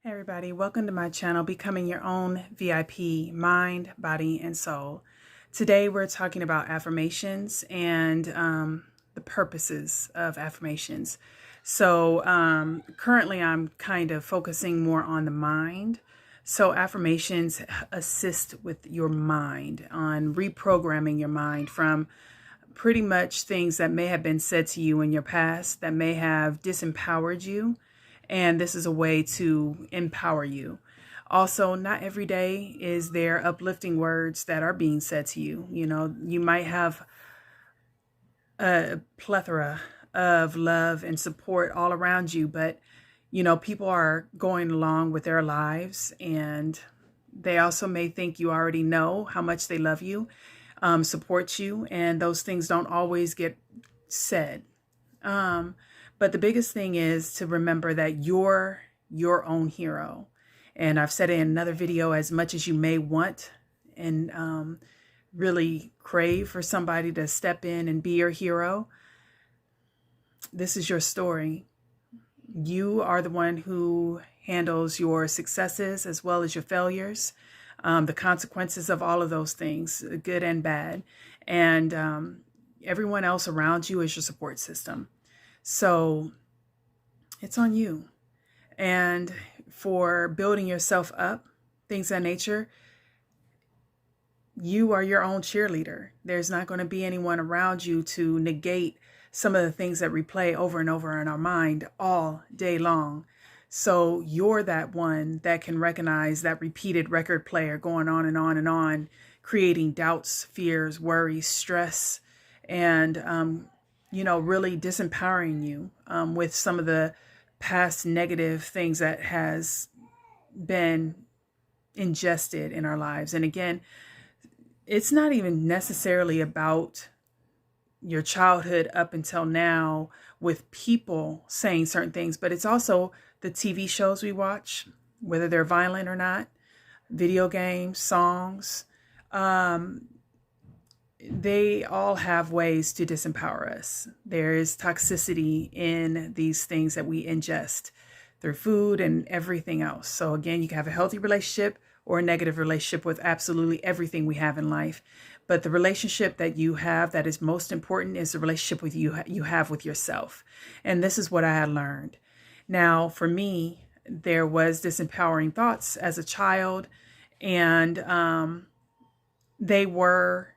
Hey everybody, welcome to my channel, Becoming Your Own VIP, Mind, Body, and Soul. Today we're talking about affirmations and the purposes of affirmations. So currently I'm kind of focusing more on the mind. So affirmations assist with your mind, on reprogramming your mind from pretty much things that may have been said to you in your past that may have disempowered you. And this is a way to empower you. Also, not every day is there uplifting words that are being said to you. You know, you might have a plethora of love and support all around you, but, you know, people are going along with their lives and they also may think you already know how much they love you, support you, and those things don't always get said. But the biggest thing is to remember that you're your own hero. And I've said it in another video, as much as you may want and really crave for somebody to step in and be your hero, this is your story. You are the one who handles your successes as well as your failures, the consequences of all of those things, good and bad. And everyone else around you is your support system. So it's on you. And for building yourself up, things of that nature, you are your own cheerleader. There's not going to be anyone around you to negate some of the things that replay over and over in our mind all day long. So you're that one that can recognize that repeated record player going on and on and on, creating doubts, fears, worries, stress, and you know, really disempowering you with some of the past negative things that has been ingested in our lives. And again, it's not even necessarily about your childhood up until now with people saying certain things, but it's also the TV shows we watch, whether they're violent or not, video games, songs, they all have ways to disempower us. There is toxicity in these things that we ingest through food and everything else. So again, you can have a healthy relationship or a negative relationship with absolutely everything we have in life. But the relationship that you have that is most important is the relationship with you have with yourself. And this is what I had learned. Now, for me, there was disempowering thoughts as a child, and they were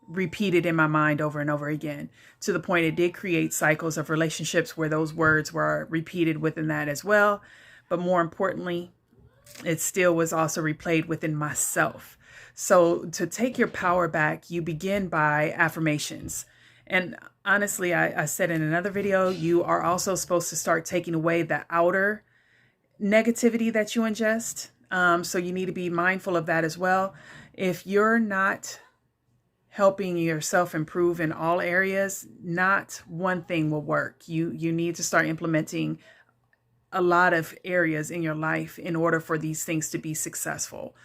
repeated in my mind over and over again, to the point it did create cycles of relationships where those words were repeated within that as well. But more importantly, it still was also replayed within myself. So to take your power back, you begin by affirmations. And honestly, I said in another video, you are also supposed to start taking away the outer negativity that you ingest. So you need to be mindful of that as well. If you're not helping yourself improve in all areas, not one thing will work. You need to start implementing a lot of areas in your life in order for these things to be successful.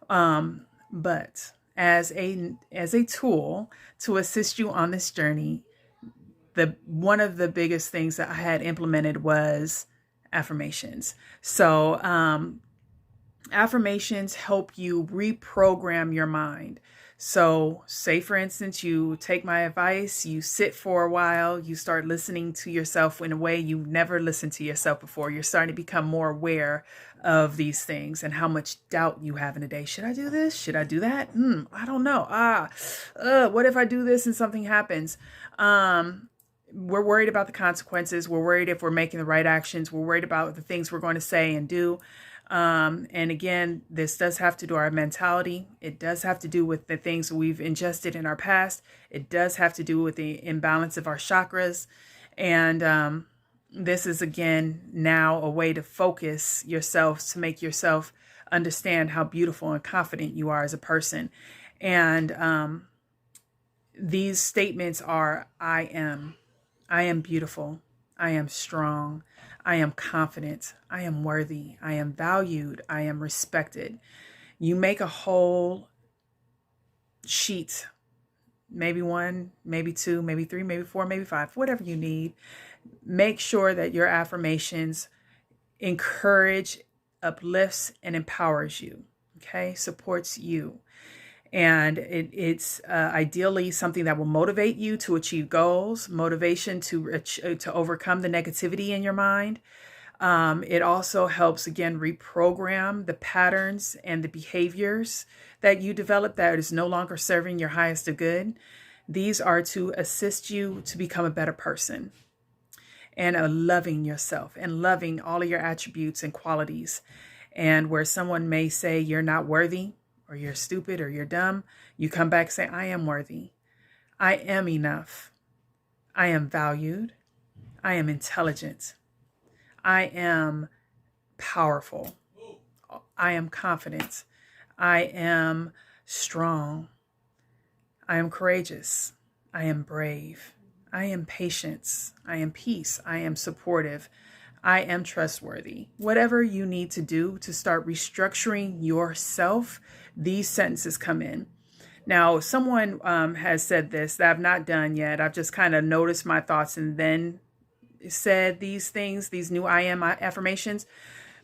But as a tool to assist you on this journey, one of the biggest things that I had implemented was affirmations. So affirmations help you reprogram your mind. So say, for instance, you take my advice, you sit for a while, you start listening to yourself in a way you've never listened to yourself before. You're starting to become more aware of these things and how much doubt you have in a day. Should I do this? Should I do that? I don't know. What if I do this and something happens? We're worried about the consequences. We're worried if we're making the right actions. We're worried about the things we're going to say and do. And again, this does have to do with our mentality. It does have to do with the things we've ingested in our past. It does have to do with the imbalance of our chakras. And this is, again, now a way to focus yourself, to make yourself understand how beautiful and confident you are as a person. And these statements are, I am beautiful. I am strong. I am confident. I am worthy. I am valued. I am respected. You make a whole sheet, maybe one, maybe two, maybe three, maybe four, maybe five, whatever you need. Make sure that your affirmations encourage uplifts and empowers you. Okay, supports you. And it's ideally something that will motivate you to achieve goals, motivation to overcome the negativity in your mind. It also helps, again, reprogram the patterns and the behaviors that you develop that is no longer serving your highest of good. These are to assist you to become a better person and loving yourself and loving all of your attributes and qualities. And where someone may say you're not worthy, or you're stupid, or you're dumb, you come back and say, I am worthy. I am enough. I am valued. I am intelligent. I am powerful. I am confident. I am strong. I am courageous. I am brave. I am patient. I am peace. I am supportive. I am trustworthy. Whatever you need to do to start restructuring yourself, these sentences come in. Now, someone has said this that I've not done yet. I've just kind of noticed my thoughts and then said these things, these new I am affirmations.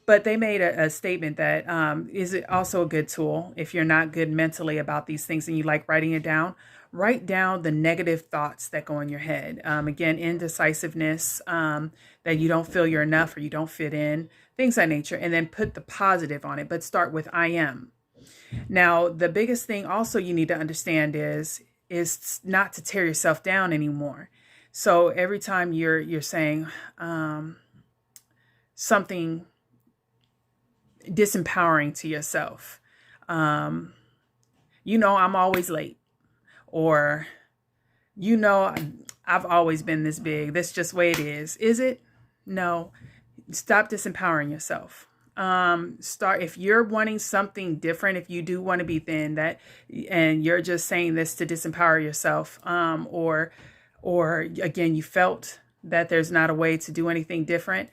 But they made a statement that is it also a good tool if you're not good mentally about these things and you like writing it down. Write down the negative thoughts that go in your head. Again, indecisiveness, that you don't feel you're enough or you don't fit in, things of that nature, and then put the positive on it. But start with I am. Now, the biggest thing also you need to understand is not to tear yourself down anymore. So every time you're saying something disempowering to yourself, I'm always late. Or, I've always been this big. That's just the way it is. Is it? No. Stop disempowering yourself. If you're wanting something different, if you do want to be thin, and you're just saying this to disempower yourself, or again, you felt that there's not a way to do anything different,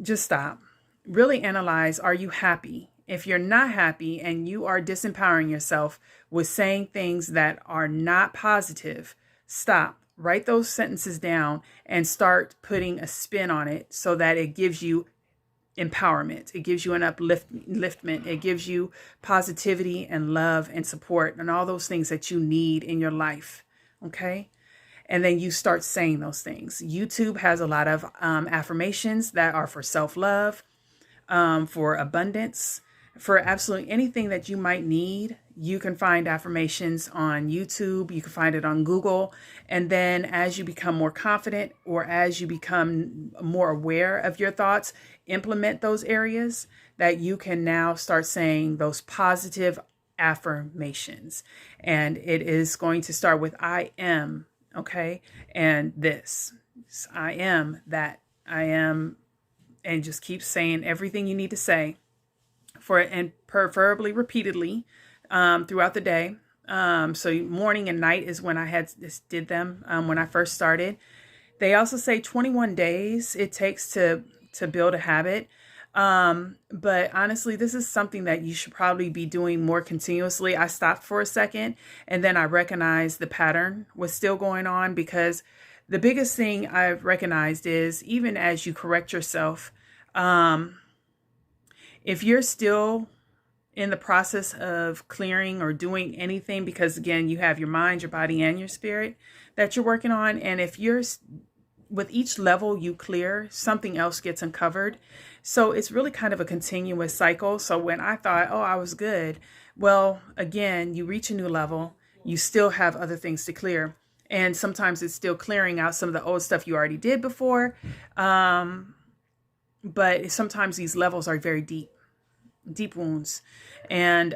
just stop. Really analyze, are you happy? If you're not happy and you are disempowering yourself with saying things that are not positive, stop. Write those sentences down and start putting a spin on it so that it gives you empowerment. It gives you an upliftment. It gives you positivity and love and support and all those things that you need in your life. Okay? And then you start saying those things. YouTube has a lot of affirmations that are for self-love, for abundance, for absolutely anything that you might need. You can find affirmations on YouTube. You can find it on Google. And then as you become more confident or as you become more aware of your thoughts, implement those areas that you can now start saying those positive affirmations. And it is going to start with I am, okay? And this, I am that, I am, and just keep saying everything you need to say and preferably repeatedly throughout the day. So morning and night is when I did them when I first started. They also say 21 days it takes to build a habit. But honestly, this is something that you should probably be doing more continuously. I stopped for a second and then I recognized the pattern was still going on, because the biggest thing I've recognized is even as you correct yourself, if you're still in the process of clearing or doing anything, because again, you have your mind, your body, and your spirit that you're working on. And if you're with each level you clear, something else gets uncovered. So it's really kind of a continuous cycle. So when I thought, oh, I was good, well, again, you reach a new level, you still have other things to clear. And sometimes it's still clearing out some of the old stuff you already did before. But sometimes these levels are very deep wounds. And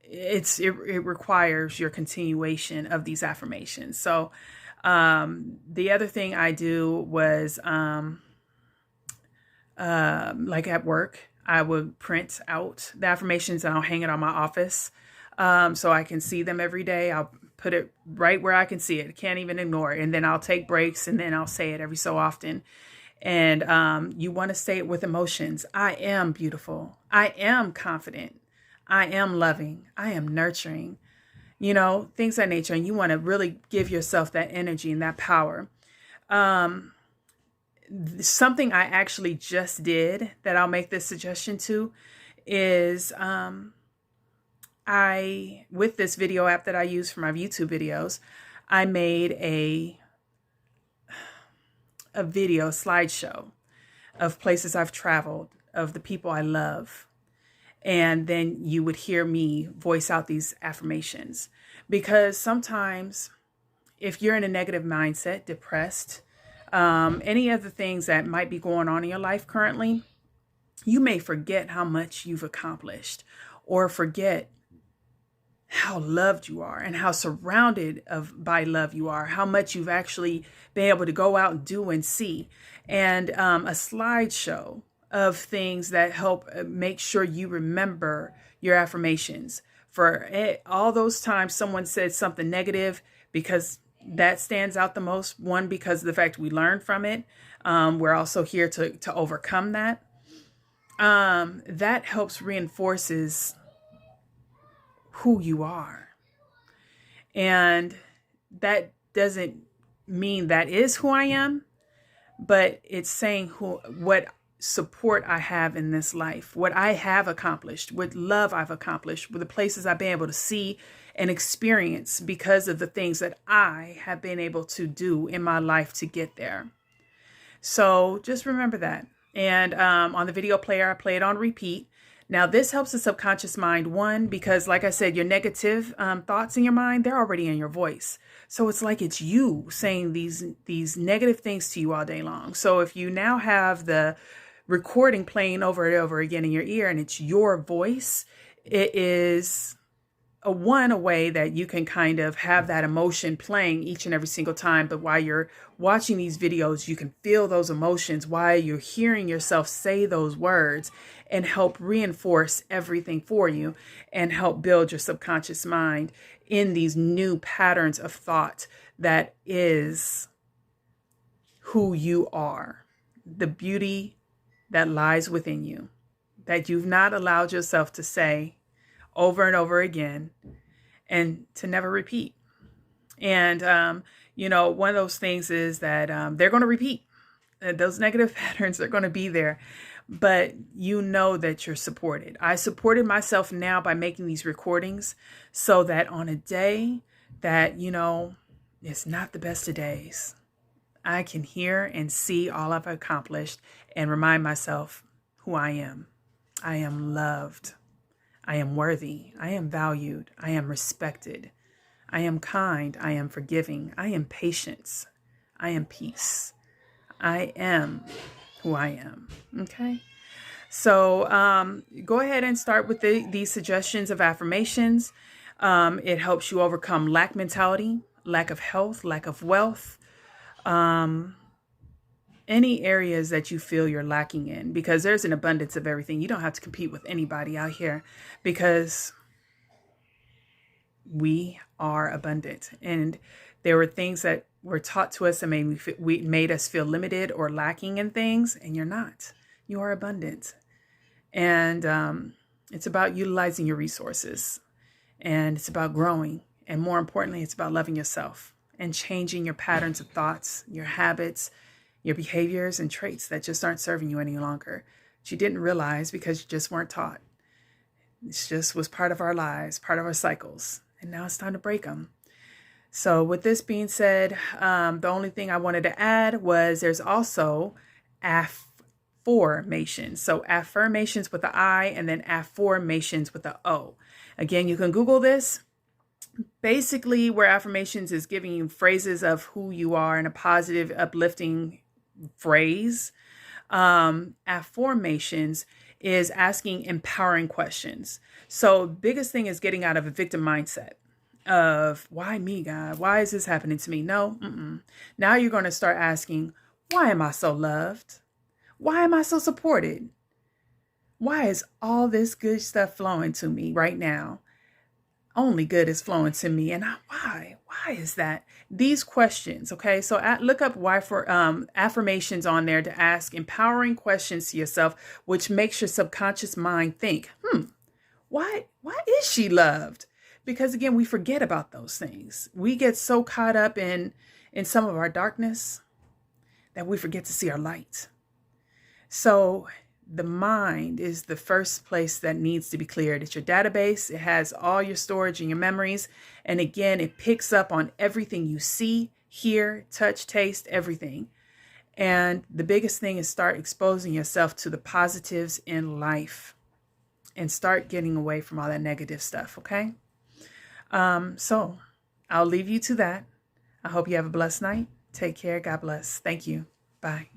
it requires your continuation of these affirmations. So the other thing I do was like at work, I would print out the affirmations and I'll hang it on my office so I can see them every day. I'll put it right where I can see it. Can't even ignore it. And then I'll take breaks and then I'll say it every so often. And you want to say it with emotions. I am beautiful. I am confident. I am loving. I am nurturing. Things of that nature. And you want to really give yourself that energy and that power. something I actually just did that I'll make this suggestion to is with this video app that I use for my YouTube videos, I made a video slideshow of places I've traveled, of the people I love. And then you would hear me voice out these affirmations. Because sometimes if you're in a negative mindset, depressed, any of the things that might be going on in your life currently, you may forget how much you've accomplished, or forget how loved you are and how surrounded by love you are, how much you've actually been able to go out and do and see. And a slideshow of things that help make sure you remember your affirmations. For all those times someone said something negative, because that stands out the most. One, because of the fact we learned from it. We're also here to overcome that. That helps reinforces who you are. And that doesn't mean that is who I am, but it's saying what support I have in this life, what I have accomplished, what love I've accomplished, with the places I've been able to see and experience because of the things that I have been able to do in my life to get there. So just remember that. And on the video player, I play it on repeat. Now, this helps the subconscious mind, one, because like I said, your negative thoughts in your mind, they're already in your voice. So it's like it's you saying these negative things to you all day long. So if you now have the recording playing over and over again in your ear and it's your voice, it is a way that you can kind of have that emotion playing each and every single time. But while you're watching these videos, you can feel those emotions while you're hearing yourself say those words, and help reinforce everything for you and help build your subconscious mind in these new patterns of thought that is who you are, the beauty that lies within you, that you've not allowed yourself to say over and over again and to never repeat. And, one of those things is that they're going to repeat. Those negative patterns are going to be there, but you know that you're supported. I supported myself now by making these recordings so that on a day that, it's not the best of days, I can hear and see all I've accomplished and remind myself who I am. I am loved. I am worthy. I am valued. I am respected. I am kind. I am forgiving. I am patience. I am peace. I am who I am. Okay. So go ahead and start with these suggestions of affirmations. It helps you overcome lack mentality, lack of health, lack of wealth, any areas that you feel you're lacking in, because there's an abundance of everything. You don't have to compete with anybody out here, because we are abundant. And there were things that were taught to us and made us feel limited or lacking in things, and you're not. You are abundant. And it's about utilizing your resources, and it's about growing. And more importantly, it's about loving yourself and changing your patterns of thoughts, your habits, your behaviors and traits that just aren't serving you any longer, that you didn't realize because you just weren't taught. It just was part of our lives, part of our cycles. And now it's time to break them. So with this being said, the only thing I wanted to add was there's also affirmations. So affirmations with the I, and then affirmations with the O. Again, you can Google this. Basically, where affirmations is giving you phrases of who you are in a positive, uplifting phrase. Affirmations is asking empowering questions. So biggest thing is getting out of a victim mindset of, why me, God? Why is this happening to me? No. Now you're going to start asking, why am I so loved? Why am I so supported? Why is all this good stuff flowing to me right now? Only good is flowing to me. And why? Why is that? These questions. Okay. So look up why for affirmations on there to ask empowering questions to yourself, which makes your subconscious mind think, why is she loved? Because again, we forget about those things. We get so caught up in some of our darkness that we forget to see our light. So the mind is the first place that needs to be cleared. It's your database. It has all your storage and your memories. And again, it picks up on everything you see, hear, touch, taste, everything. And the biggest thing is start exposing yourself to the positives in life and start getting away from all that negative stuff. Okay. So I'll leave you to that. I hope you have a blessed night. Take care. God bless. Thank you. Bye.